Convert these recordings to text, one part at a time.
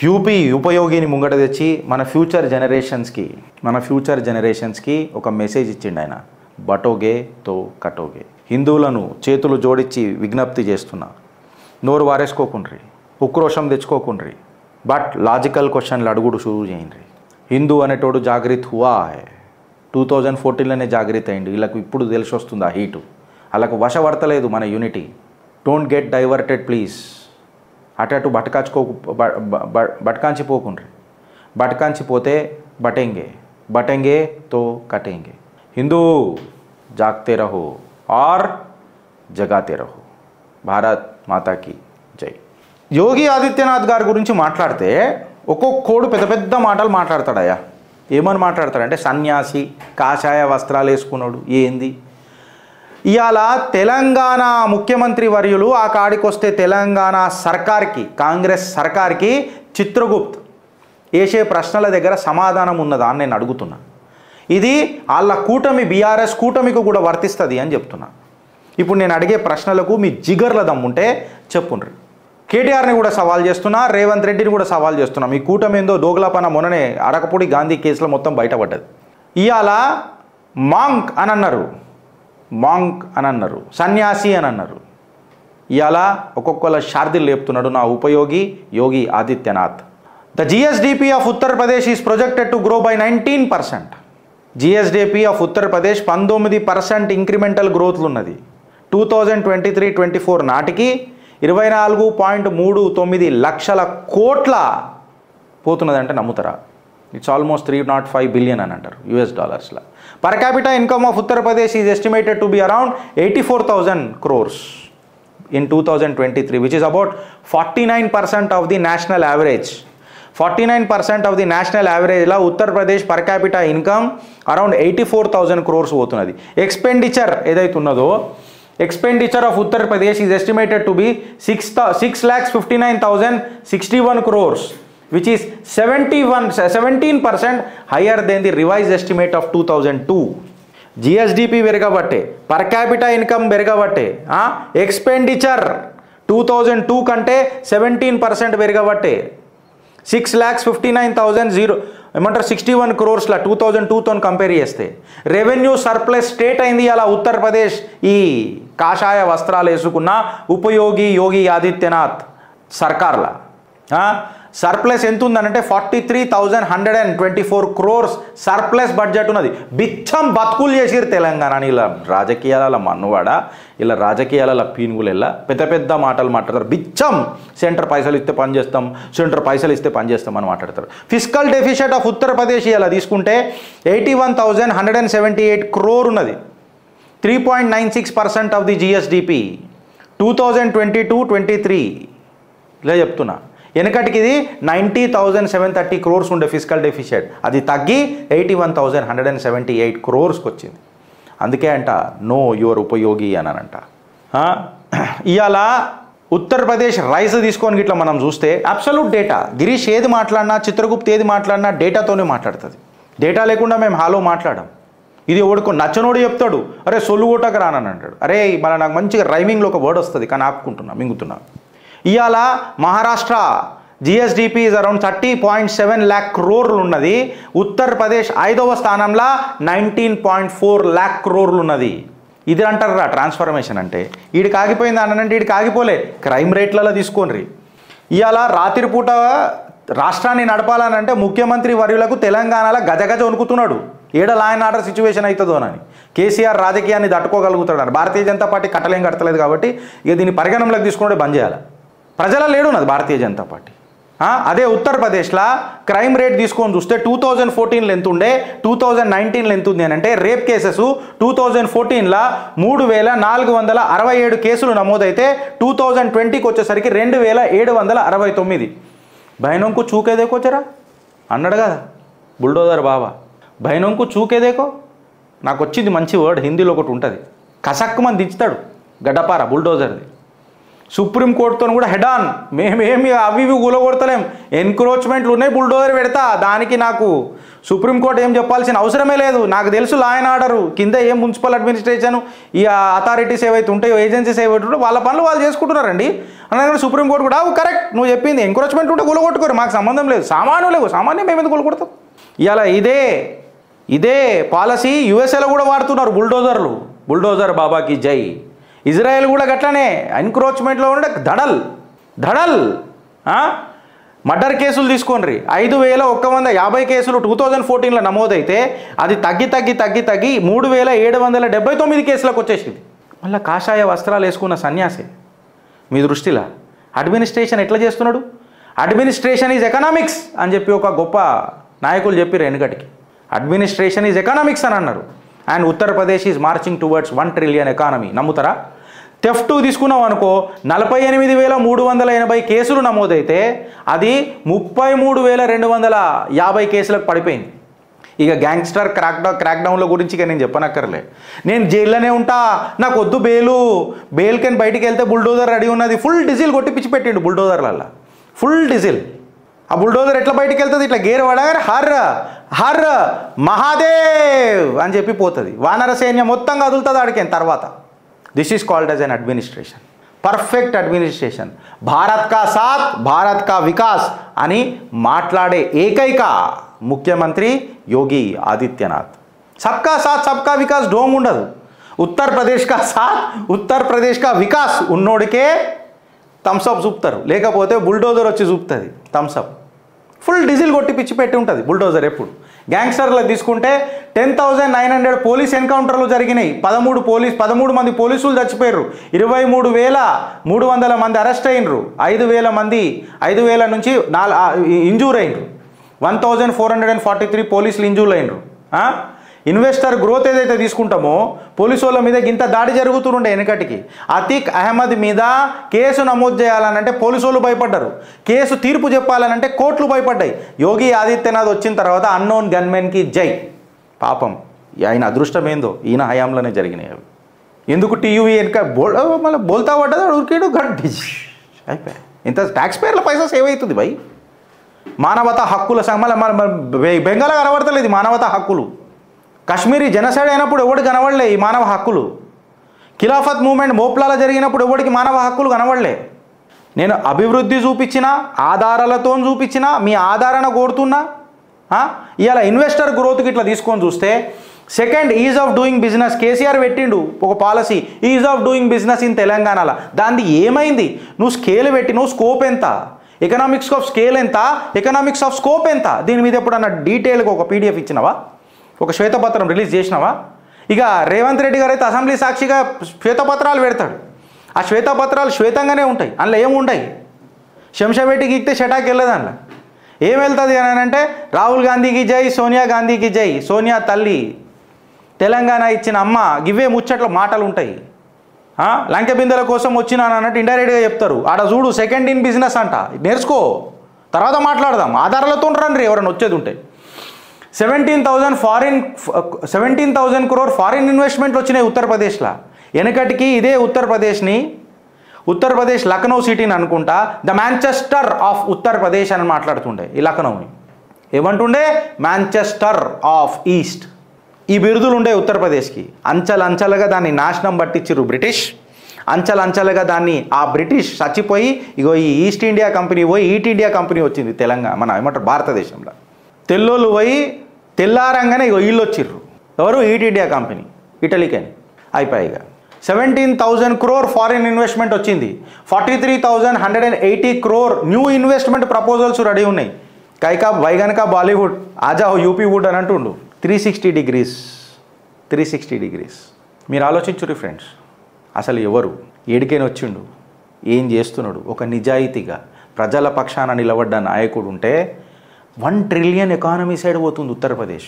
UP ఉపయోగిని ముంగట తెచ్చి మన ఫ్యూచర్ జనరేషన్స్కి ఒక మెసేజ్ ఇచ్చిండు ఆయన. బటోగే తో కటోగే. హిందువులను చేతులు జోడించి విజ్ఞప్తి చేస్తున్నా, నోరు వారేసుకోకుండ్రి, ఉక్రోషం తెచ్చుకోకుండ్రి, బట్ లాజికల్ క్వశ్చన్లు అడుగుడు షురూ చేయండి. హిందూ అనేటోడు జాగృత్ హువా హై. 2014లోనే జాగృత్ అయింది. వీళ్ళకు ఇప్పుడు తెలిసి వస్తుంది ఆ హీటు. వాళ్ళకు వశపడతలేదు మన unity. Don't get diverted please. అటు బట్కాంచిపోకుండ్రి. బట్కాంచిపోతే బటెంగే తో కటెంగే. హిందూ జాగ్తే రహో ఆర్ జగాతే రహో. భారత్ మాతాకి జై. యోగి ఆదిత్యనాథ్ గారి గురించి మాట్లాడితే ఒక్కొక్కడు పెద్ద పెద్ద మాటలు మాట్లాడతాడయ్యా. ఏమని మాట్లాడతాడంటే సన్యాసి, కాషాయ వస్త్రాలు వేసుకున్నాడు, ఏంది. ఇవాళ తెలంగాణ ముఖ్యమంత్రి వర్యులు ఆ కాడికొస్తే తెలంగాణ సర్కార్కి, కాంగ్రెస్ సర్కార్కి చిత్రగుప్త్ వేసే ప్రశ్నల దగ్గర సమాధానం ఉన్నదా అని నేను అడుగుతున్నా. ఇది వాళ్ళ కూటమి, బీఆర్ఎస్ కూటమికి కూడా వర్తిస్తుంది అని చెప్తున్నా. ఇప్పుడు నేను అడిగే ప్రశ్నలకు మీ జిగర్ల దమ్ముంటే చెప్పుండ్రి. కేటీఆర్ని కూడా సవాల్ చేస్తున్నా, రేవంత్ రెడ్డిని కూడా సవాల్ చేస్తున్నా. మీ కూటమి ఏందో దోగులాపన మొన్ననే అరకపూడి గాంధీ కేసులో మొత్తం బయటపడ్డది. ఇవాళ మాంక్ అని అన్నారు, సన్యాసి అని అన్నారు. ఇవాళ ఒక్కొక్కళ్ళ షార్దిలు లేపుతున్నాడు నా ఉపయోగి Yogi Adityanath. The GSDP of Uttar Pradesh is projected to grow by 19%. GSDP of Uttar Pradesh 19% incremental గ్రోత్లు ఉన్నది. 2023-24 నాటికి 24.39 లక్షల కోట్ల పోతున్నదంటే నమ్ముతారా? ఇట్స్ ఆల్మోస్ట్ 305 బిలియన్ అని అంటారు US డాలర్స్లో. Per capital income of Uttar Pradesh is estimated to be around 84,000 crores in 2023, which is about 49% of the national average. 49% of the national average law Uttar Pradesh per capital income around 84,000 crores పోతున్నది. Expenditure ఏదైతే ఉన్నదో, expenditure of Uttar Pradesh is estimated to be 6,59,061 crores, which is 17% higher than the revised estimate of 2002. GSDP పెరగబట్టే, per capital income పెరగబట్టే, expenditure 2002 కంటే 17% పెరగబట్టే, 6,59,061 crores 2002తో compare చేస్తే revenue surplus state అయింది అలా ఉత్తరప్రదేశ్. ఈ కాషాయ వస్త్రాలు వేసుకున్న ఉపయోగి యోగి ఆదిత్యనాథ్ సర్కార్లా సర్ప్లస్ ఎంత ఉందనంటే 43,124 crores సర్ప్లస్ బడ్జెట్ ఉన్నది. బిచ్చం బతుకులు చేసిరు తెలంగాణని. ఇలా రాజకీయాల మన్నువాడ, ఇలా రాజకీయాల పీనుగులెల్లా పెద్ద పెద్ద మాటలు మాట్లాడతారు. బిచ్చం సెంటర్ పైసలు ఇస్తే పని చేస్తాం అని మాట్లాడతారు. ఫిజికల్ డెఫిషిట్ ఆఫ్ ఉత్తరప్రదేశ్ ఇలా తీసుకుంటే 81,178 crore ఉన్నది. 3.96% ఆఫ్ ది జిఎస్డిపి 2022-23 ఇలా చెప్తున్నా. వెనకటికి ఇది 90,730 crores ఉండే ఫిజికల్ డెఫిషిట్, అది తగ్గి 81,178 crores వచ్చింది. అందుకే అంట నో యువర్ ఉపయోగి అని అంట. ఇవాళ ఉత్తరప్రదేశ్ రైస్ తీసుకొని ఇట్లా మనం చూస్తే అబ్సల్యూట్ డేటా, గిరీష్ ఏది మాట్లాడినా, చిత్రగుప్త్ ఏది మాట్లాడినా డేటాతోనే మాట్లాడుతుంది. డేటా లేకుండా మేము హాలో మాట్లాడాం. ఇది ఎవడుకో నచ్చనోడు చెప్తాడు, అరే సొల్లు కొట్టక రానని అంటాడు. అరే మన నాకు మంచిగా రైమింగ్లో ఒక వర్డ్ వస్తుంది కానీ మింగుతున్నా. ఇవాళ Maharashtra GSDP is around 30.7 lakh crore ఉన్నది. ఉత్తరప్రదేశ్ 5వ స్థానంలో 19.4 lakh crore ఉన్నది. ఇది అంటారా ట్రాన్స్ఫర్మేషన్ అంటే? వీడికి ఆగిపోయింది అనంటే వీడికి ఆగిపోలే, క్రైమ్ రేట్లలో తీసుకోండి. ఇవాళ రాత్రిపూట రాష్ట్రాన్ని నడపాలనంటే ముఖ్యమంత్రి వర్యులకు తెలంగాణలో గజగజ వణుకుతున్నాడు. ఏడ లా అండ్ ఆర్డర్ సిచ్యువేషన్ అవుతుందోనని. కేసీఆర్ రాజకీయాన్ని తట్టుకోగలుగుతాడని. భారతీయ జనతా పార్టీ కట్టలేం కట్టలేదు కాబట్టి ఇక దీన్ని పరిగణనలోకి తీసుకుంటే బంద్ చేయాలి. ప్రజల లేడున్నది భారతీయ జనతా పార్టీ. అదే ఉత్తరప్రదేశ్లో క్రైమ్ రేట్ తీసుకొని చూస్తే 2014లో ఎంత ఉండే, 2019లో ఎంత ఉంది అని అంటే రేప్ కేసెస్ 2014లో 3,467 కేసులు నమోదైతే 2020కి వచ్చేసరికి 2,769. బైనోంకు చూకేదేకో చరా అన్నాడు కదా బుల్డోజర్ బాబా. బైనోంకు చూకేదేకో నాకు వచ్చింది మంచి వర్డ్, హిందీలో ఒకటి ఉంటుంది, కసక్కు మంది దించుతాడు గడ్డపార బుల్డోజర్ది. సుప్రీంకోర్టుతో కూడా హెడ్ ఆన్, మేమేమి అవి ఇవి కూలగొడతలేం, ఎన్క్రోచ్మెంట్లు ఉన్నాయి, బుల్డోజర్ పెడతా, దానికి నాకు సుప్రీంకోర్టు ఏం చెప్పాల్సిన అవసరమే లేదు. నాకు తెలుసు లా అండ్ ఆర్డరు కింద ఏం మున్సిపల్ అడ్మినిస్ట్రేషన్ ఈ అథారిటీస్ ఏవైతే ఉంటాయో, ఏజెన్సీస్ ఏవైతే ఉంటాయో వాళ్ళ పనులు వాళ్ళు చేసుకుంటున్నారండి. అనగా సుప్రీంకోర్టు కూడా కరెక్ట్, నువ్వు చెప్పింది ఎంక్రోచ్మెంట్ ఉంటే కూలగొట్టుకోరు, మాకు సంబంధం లేదు, సామాన్యం మేము ఎందుకు కూలగొడతాం. ఇలా ఇదే పాలసీ యుఎస్ఏలో కూడా వాడుతున్నారు, బుల్డోజర్ బాబాకి జై. ఇజ్రాయెల్ కూడా గట్లనే ఎన్క్రోచ్మెంట్లో ఉండే ధడల్ మర్డర్ కేసులు తీసుకోండి, 5150 కేసులు 2014లో నమోదైతే అది తగ్గి 3779 కేసులకు వచ్చేసింది. మళ్ళీ కాషాయ వస్త్రాలు వేసుకున్న సన్యాసి మీ దృష్టిలో అడ్మినిస్ట్రేషన్ ఎట్లా చేస్తున్నాడు? అడ్మినిస్ట్రేషన్ ఈజ్ ఎకనామిక్స్ అని చెప్పి ఒక గొప్ప నాయకులు చెప్పారు వెనుకటికి. అడ్మినిస్ట్రేషన్ ఈజ్ ఎకనామిక్స్ అని అన్నారు. And Uttar Pradesh is marching towards 1 trillion economy. నమ్ముతారా? థెఫ్ట్ తీసుకున్నాం అనుకో, 48,380 కేసులు నమోదైతే అది 33,250 కేసులకు పడిపోయింది. ఇక గ్యాంగ్స్టర్ క్రాక్డౌన్ల గురించి ఇక నేను చెప్పనక్కర్లే. నేను జైల్లోనే ఉంటా, నాకు వద్దు బెయిల్కని బయటికి వెళ్తే బుల్డోజర్ రెడీ ఉన్నది, ఫుల్ డీజిల్ కొట్టి పిచ్చి పెట్టిండు బుల్డోజర్లల్లో, ఫుల్ డీజిల్. ఆ బుల్డోజర్ ఎట్లా బయటికి వెళ్తుంది? ఇట్లా గేర్ పడగానే హర్ మహాదేవ్ అని చెప్పి పోతుంది, వానర సైన్యం మొత్తం కదులుతుంది ఆడికేం తర్వాత. This is called as an administration, perfect administration. Bharat కా సాత్, భారత్ కా వికాస్ అని మాట్లాడే ఏకైక ముఖ్యమంత్రి యోగి ఆదిత్యనాథ్. సబ్కా సాత్ సబ్కా వికాస్ డోంగ్ ఉండదు. ఉత్తరప్రదేశ్ కా సాత్, ఉత్తరప్రదేశ్ కా వికాస్ ఉన్నోడికే థమ్స్అప్ చూపుతారు, లేకపోతే బుల్డోజర్ వచ్చి చూపుతుంది థమ్స్అప్. ఫుల్ డీజిల్ కొట్టి పిచ్చి పెట్టి ఉంటుంది బుల్డోజర్ ఎప్పుడు. గ్యాంగ్స్టర్లకు తీసుకుంటే 10,900 పోలీస్ ఎన్కౌంటర్లు జరిగినాయి, 13 మంది పోలీసులు చచ్చిపోయారు, 23,300 మంది అరెస్ట్ అయినరు, 5,000 నుంచి ఇంజూర్ అయినరు, 1,443 పోలీసులు ఇంజూర్ అయినరు. ఇన్వెస్టర్ గ్రోత్ ఏదైతే తీసుకుంటామో పోలీసు వాళ్ళ మీద ఇంత దాడి జరుగుతుండే వెనకటికి. అతీక్ అహ్మద్ మీద కేసు నమోదు చేయాలనంటే పోలీసు వాళ్ళు భయపడ్డారు, కేసు తీర్పు చెప్పాలనంటే కోర్టులు భయపడ్డాయి. యోగి ఆదిత్యనాథ్ వచ్చిన తర్వాత అన్నోన్ గన్మెన్కి జై. పాపం ఆయన అదృష్టం ఏందో ఈయన హయాంలోనే జరిగినాయి అవి. ఎందుకు టీవీ వెనక మళ్ళీ బోల్తా పడ్డది, ఉరికేడు గడ్డి అయిపోయాయి. ఇంత ట్యాక్స్ పేర్ల పైసా సేవ్ అవుతుంది భయ్. మానవతా హక్కుల మళ్ళీ బెంగాల్ కనబడతలేదు మానవతా హక్కులు. కాశ్మీరీ జనసైడ్ అయినప్పుడు ఎవరికి కనబడలే ఈ మానవ హక్కులు. ఖిలాఫత్ మూమెంట్ మోప్లాలో జరిగినప్పుడు ఎవరికి మానవ హక్కులు కనబడలే. నేను అభివృద్ధి చూపించినా, ఆధారాలతో చూపించినా, మీ ఆధారణ కోరుతున్నా. ఇవాళ ఇన్వెస్టర్ గ్రోత్కి ఇట్లా తీసుకొని చూస్తే second is of doing business KCR పెట్టిండు ఒక policy, is of doing business in తెలంగాణలో. దాన్ని ఏమైంది? నువ్వు స్కేల్ పెట్టినావు, స్కోప్ ఎంత, ఎకనామిక్స్ ఆఫ్ స్కేల్ ఎంత, ఎకనామిక్స్ ఆఫ్ స్కోప్ ఎంత, దీని మీద ఎప్పుడన్నా డీటెయిల్గా ఒక పీడిఎఫ్ ఇచ్చినావా, ఒక శ్వేతపత్రం రిలీజ్ చేసినావా? ఇక రేవంత్ రెడ్డి గారు అయితే అసెంబ్లీ సాక్షిగా శ్వేతపత్రాలు పెడతాడు. ఆ శ్వేతపత్రాలు శ్వేతంగానే ఉంటాయి, అందులో ఏముంటాయి? శంషాబెట్టికి ఇస్తే షటాకి వెళ్ళదు. అందులో ఏం వెళ్తుంది అని అంటే రాహుల్ గాంధీకి జై, సోనియా గాంధీకి జై, సోనియా తల్లి, తెలంగాణ ఇచ్చిన అమ్మ, గివే ముచ్చట్ల మాటలు ఉంటాయి. లంకె బిందెల కోసం వచ్చినాను అన్నట్టు ఇండైరెక్ట్గా చెప్తారు. ఆడ చూడు సెకండ్ ఇన్ బిజినెస్ అంట, నేర్చుకో, తర్వాత మాట్లాడదాం. ఆధారాలతో రండి ఎవరైనా వచ్చేది ఉంటే. 17,000 crore ఫారిన్ ఇన్వెస్ట్మెంట్లు వచ్చినాయి ఉత్తరప్రదేశ్లో. వెనకటికి ఇదే ఉత్తరప్రదేశ్ లక్నో సిటీని అనుకుంటా ద మ్యాంచెస్టర్ ఆఫ్ ఉత్తరప్రదేశ్ అని మాట్లాడుతుండే. ఈ లక్నోని ఏమంటుండే? Manchester of east. ఈ బిరుదులు ఉండే ఉత్తరప్రదేశ్కి. అంచెలంచెలుగా దాన్ని నాశనం పట్టించారు బ్రిటిష్. అంచెలంచెలుగా దాన్ని ఆ బ్రిటిష్ చచ్చిపోయి ఇగో ఈ ఈస్ట్ ఇండియా కంపెనీ పోయి ఈస్ట్ ఇండియా కంపెనీ వచ్చింది తెలంగాణ మన ఏమంటారు భారతదేశంలో. తెల్లోళ్ళు పోయి తెల్లారంగానే ఇగో వీళ్ళు వచ్చిర్రు. ఎవరు? ఈస్ట్ ఇండియా కంపెనీ, ఇటలీకని. అయిపోయిగా 17,000 crore ఫారిన్ ఇన్వెస్ట్మెంట్ వచ్చింది. 43,180 crore new investment proposals ready ఉన్నాయి. కైకా వైగనక బాలీవుడ్ ఆజా యూపీ వుడ్ అని అంటుండు. 360 degrees. మీరు ఆలోచించుర్రి ఫ్రెండ్స్, అసలు ఎవరు ఏడికైనా వచ్చిండు, ఏం చేస్తున్నాడు? ఒక నిజాయితీగా ప్రజల పక్షాన నిలబడ్డ నాయకుడు ఉంటే 1 trillion ఎకానమీ సైడ్ పోతుంది ఉత్తరప్రదేశ్.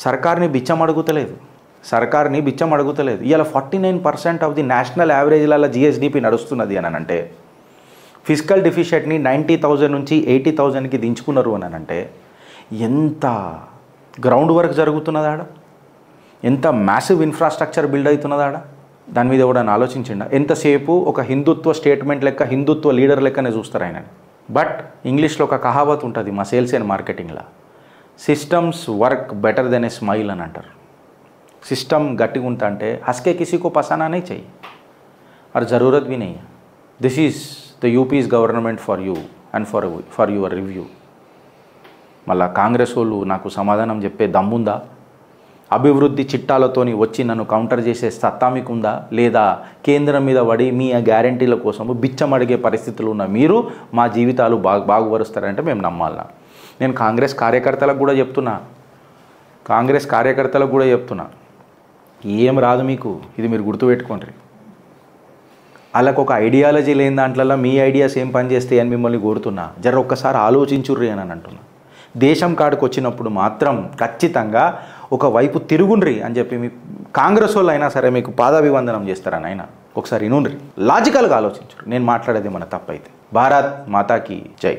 సర్కార్ని బిచ్చం అడుగుతలేదు. ఇవాళ 49% ఆఫ్ ది నేషనల్ యావరేజ్లలో జిఎస్డిపి నడుస్తున్నది అని అంటే, ఫిజికల్ డెఫిషియట్ని 90,000 నుంచి 80,000కి దించుకున్నారు అని అంటే ఎంత గ్రౌండ్ వర్క్ జరుగుతున్నదాడ, ఎంత మ్యాసివ్ ఇన్ఫ్రాస్ట్రక్చర్ బిల్డ్ అవుతున్నదాడ. దాని మీద కూడా ఆలోచించిండ? ఎంతసేపు ఒక హిందుత్వ స్టేట్మెంట్ లెక్క, హిందుత్వ లీడర్ లెక్కనే చూస్తారు ఆయనని. బట్ ఇంగ్లీష్లో ఒక కహావత్ ఉంటుంది మా సేల్స్ అండ్ మార్కెటింగ్లో, systems work better than a smile అని అంటారు. సిస్టమ్ గట్టిగా ఉంటా అంటే హస్కే కిసీకో పసానా नहीं चाहिए और ज़रूरत भी नहीं है. This is the UP's government for you and for your review. మళ్ళా కాంగ్రెస్ వాళ్ళు నాకు సమాధానం చెప్పే దమ్ముందా? అభివృద్ధి చిట్టాలతోని వచ్చి నన్ను కౌంటర్ చేసే సత్తా మీకుందా? లేదా కేంద్రం మీద పడి మీ గ్యారంటీల కోసం బిచ్చం అడిగే పరిస్థితులు ఉన్న మీరు మా జీవితాలు బాగుపరుస్తారంటే మేము నమ్మాలనా? నేను కాంగ్రెస్ కార్యకర్తలకు కూడా చెప్తున్నా, ఏం రాదు మీకు, ఇది మీరు గుర్తుపెట్టుకోండి. వాళ్ళకు ఒక ఐడియాలజీ లేని దాంట్లో మీ ఐడియాస్ ఏం పనిచేస్తాయి అని మిమ్మల్ని కోరుతున్నా. జర ఒక్కసారి ఆలోచించుర్రి అని అంటున్నా. దేశం కాడికి వచ్చినప్పుడు మాత్రం ఖచ్చితంగా ఒకవైపు తిరుగుండ్రి అని చెప్పి మీ కాంగ్రెస్ వాళ్ళు అయినా సరే మీకు పాదాభివందనం చేస్తారని అయినా ఒకసారి ఇనుండ్రి, లాజికల్గా ఆలోచించుర్రి. నేను మాట్లాడేది మన తప్పైతే. భారత్ మాతాకి జై.